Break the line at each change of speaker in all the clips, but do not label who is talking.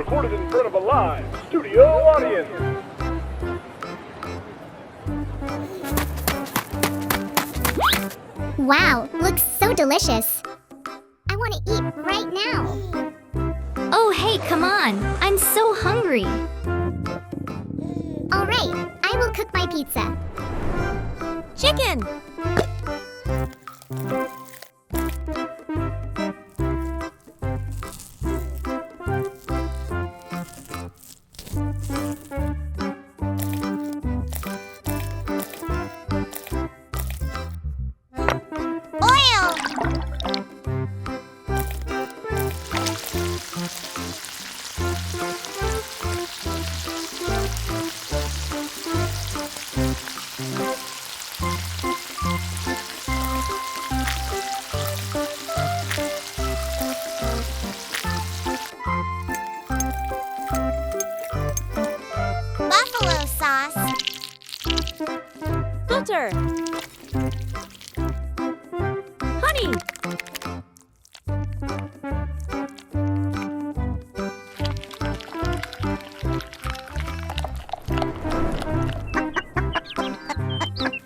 recorded in front of a live studio audience.
Wow, looks so delicious. I want to eat right now.
Oh, hey, come on. I'm so hungry.
All right, I will cook my pizza.
Chicken!
Buffalo sauce.
Butter! Honey!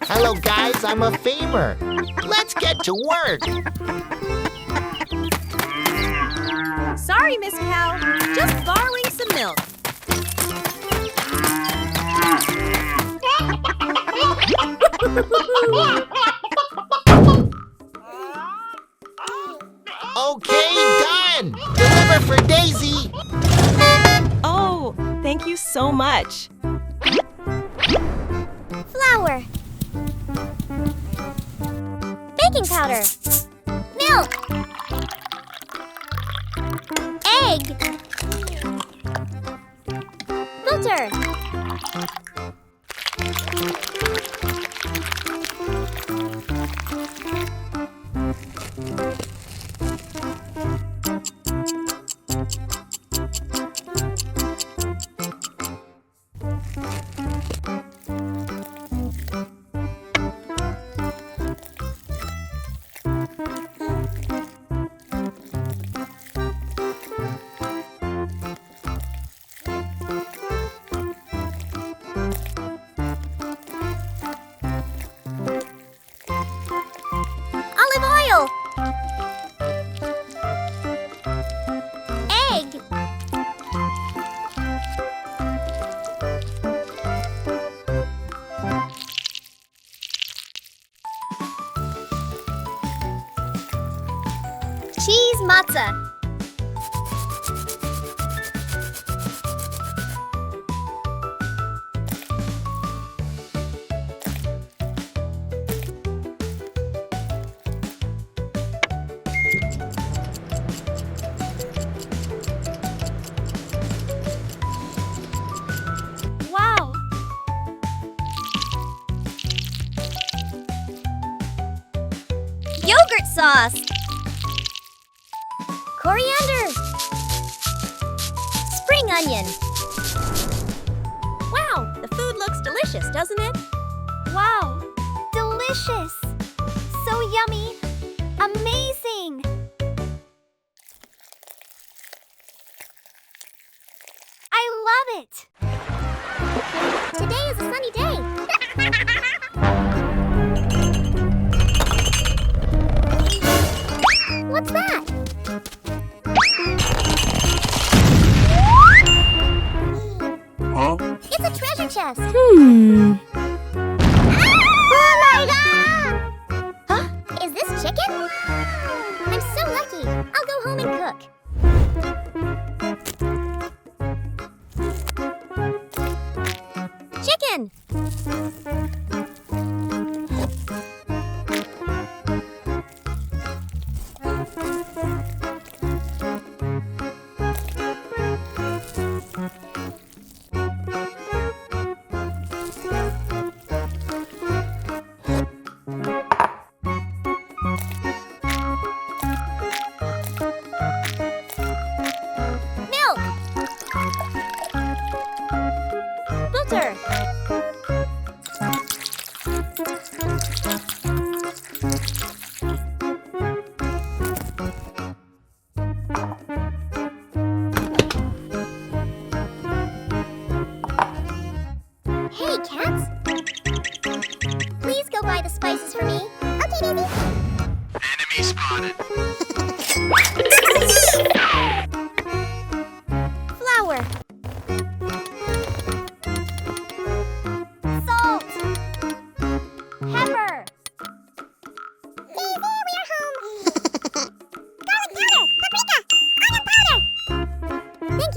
Hello guys, I'm a famer. Let's get to work.
Sorry, Miss Cow. Just borrowing some milk.
Okay, done. Deliver for Daisy.
Oh, thank you so much.
Flour. Baking powder. Milk. Egg. Butter. Olive oil. Egg. Cheese matza.
Wow!
Yogurt sauce. Coriander. Spring onion.
Wow, the food looks delicious, doesn't it?
Wow, delicious. So yummy. Amazing. I love it. Today is a sunny day. What's that?
Huh?
It's a treasure chest.
Hmm.
Oh my god! Huh? Is this chicken? I'm so lucky. I'll go home and cook.
Chicken!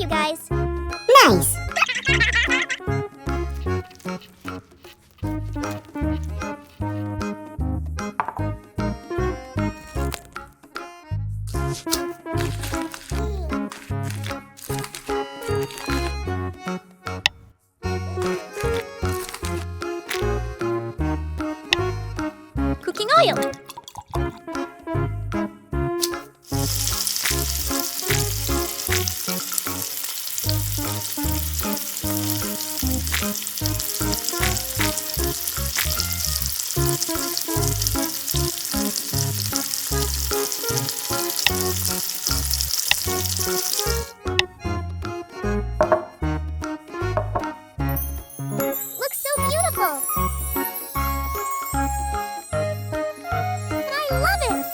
you guys. Nice. Cooking oil. Looks so beautiful. I love it.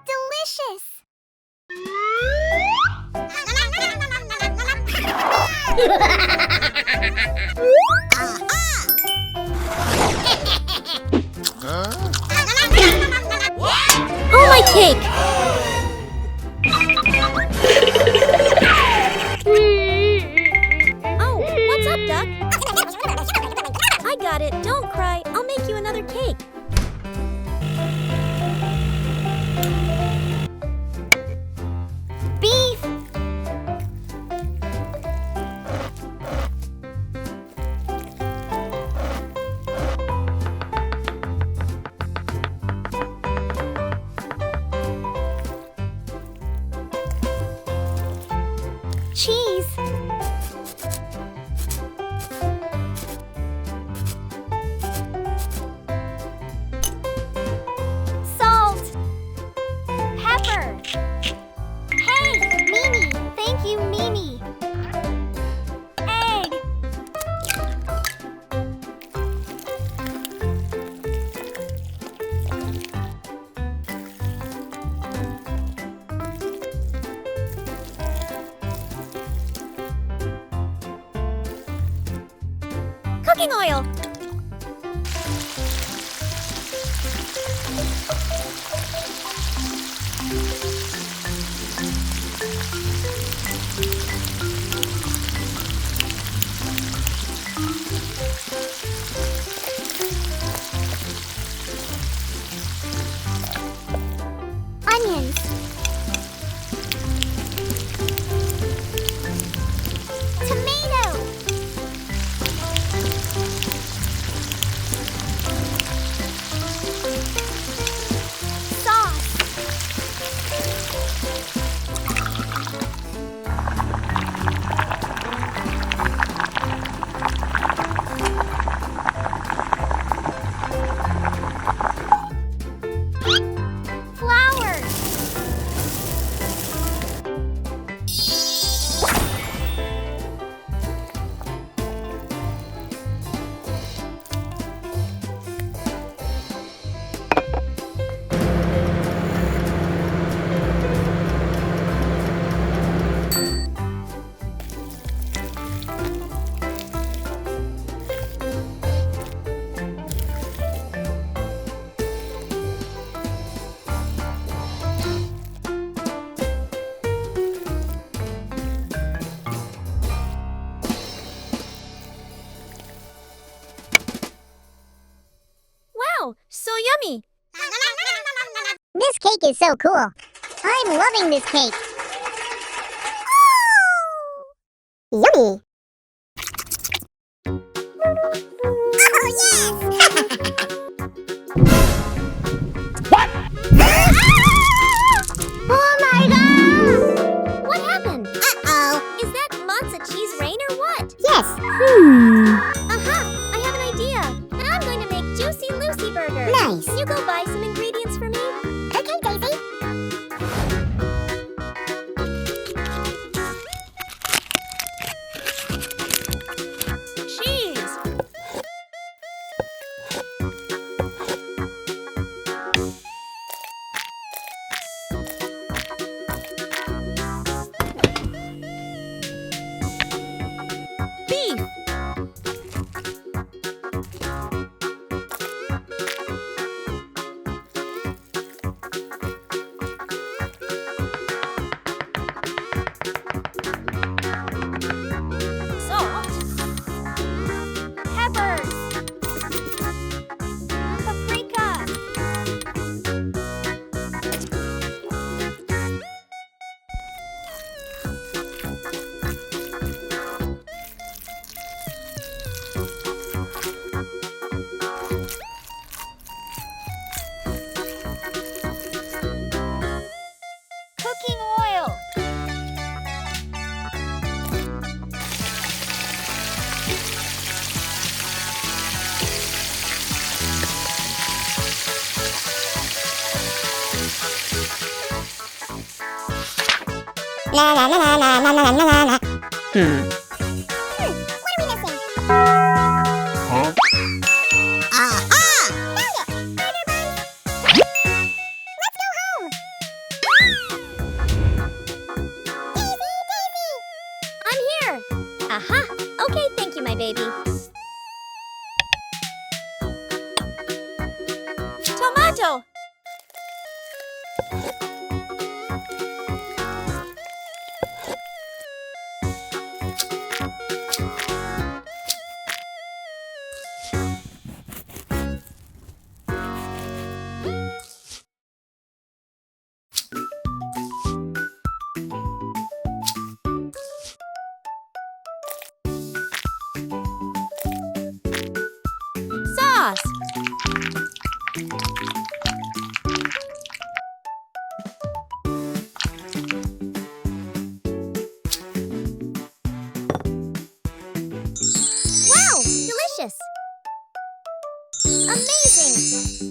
Delicious. Oh, my cake!
Oh, what's up, Duck? I got it. Don't cry. I'll make you another cake.
Beef! Cheese! Salt! Pepper! Hey, Mimi! Thank you, Mimi! Egg!
Cooking oil.
Onions! Tomato! Sauce! Flour!
Wow, so yummy.
This cake is so cool. I'm loving this cake. Yummy! Oh, yes!
What?
Oh my god!
What happened?
Uh-oh.
Is that matzo cheese rain or what?
Yes.
Aha! I have an idea. And I'm going to make Juicy Lucy burgers.
Nice.
You go buy some ingredients for me.
Okay, Daisy.
Cheese. Beef.
La la la la la la la la la la.
Hmm.
What are we missing?
Huh?
Aha! Found it! Burger buns! Let's go home! Daisy, Daisy!
I'm here. Aha. Okay, thank you, my baby. Tomato. Sauce. Wow, delicious. Amazing.